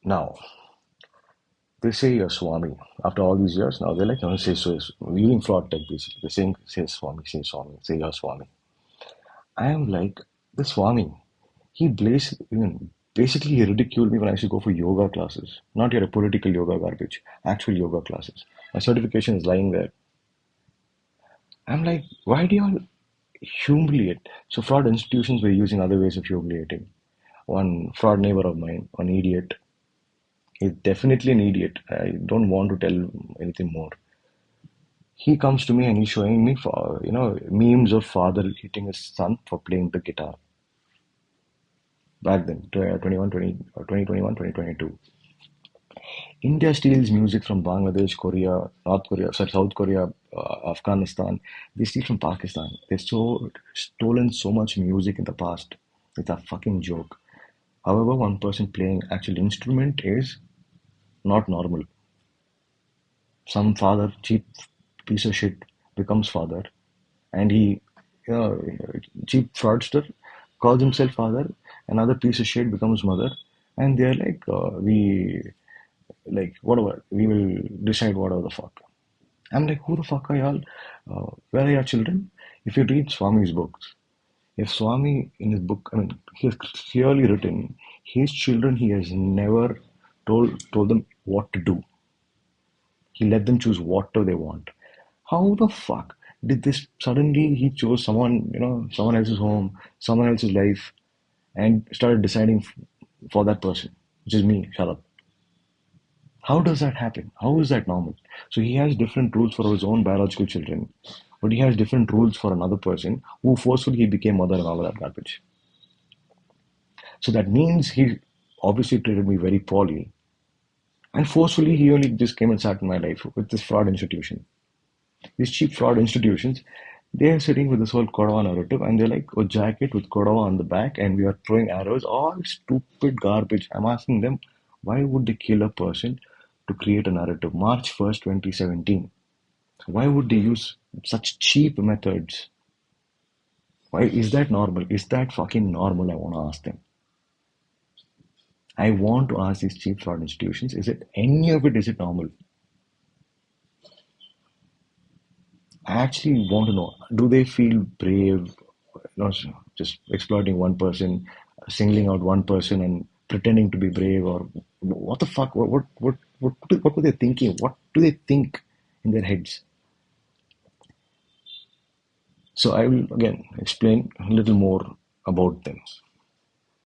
Now, they say you're Swami. After all these years, now they're like, no, say so. Using fraud tech basically. They're saying, say Swami, say you're Swami. I am like, the Swami. He basically he ridiculed me when I used to go for yoga classes. Not your political yoga garbage, actual yoga classes. My certification is lying there. I'm like, why do y'all humiliate? So fraud institutions were using other ways of humiliating. One fraud neighbor of mine, an idiot, he's definitely an idiot. I don't want to tell anything more. He comes to me and he's showing me for memes of father hitting his son for playing the guitar back then, 2021, 2022. India steals music from Bangladesh, Korea, North Korea, sorry, South Korea, Afghanistan. They steal from Pakistan. They've stolen so much music in the past. It's a fucking joke. However, one person playing actual instrument is not normal. Some father, cheap piece of shit, becomes father, and he, you know, cheap fraudster, calls himself father. Another piece of shit becomes mother, and they're like, whatever, we will decide whatever the fuck. I'm like, who the fuck are y'all? Where are your children? If you read Swami's books, if Swami in his book, I mean, he has clearly written his children. He has never told them what to do. He let them choose whatever they want. How the fuck did this suddenly he chose someone, someone else's home, someone else's life, and started deciding for that person, which is me, Sharad. How does that happen? How is that normal? So he has different rules for his own biological children, but he has different rules for another person who forcefully he became mother and all of that garbage. So that means he obviously treated me very poorly, and forcefully he only just came and sat in my life with this fraud institution. These cheap fraud institutions, they are sitting with this whole Kodava narrative and they're like a jacket with Kodava on the back and we are throwing arrows, all stupid garbage. I'm asking them, why would they kill a person to create a narrative? March 1st, 2017. Why would they use such cheap methods? Why is that normal? Is that fucking normal? I want to ask them. I want to ask these cheap fraud institutions, is it any of it, is it normal? I actually want to know, do they feel brave, not just exploiting one person, singling out one person and pretending to be brave, or what the fuck? What were they thinking? What do they think in their heads? So I will again explain a little more about them.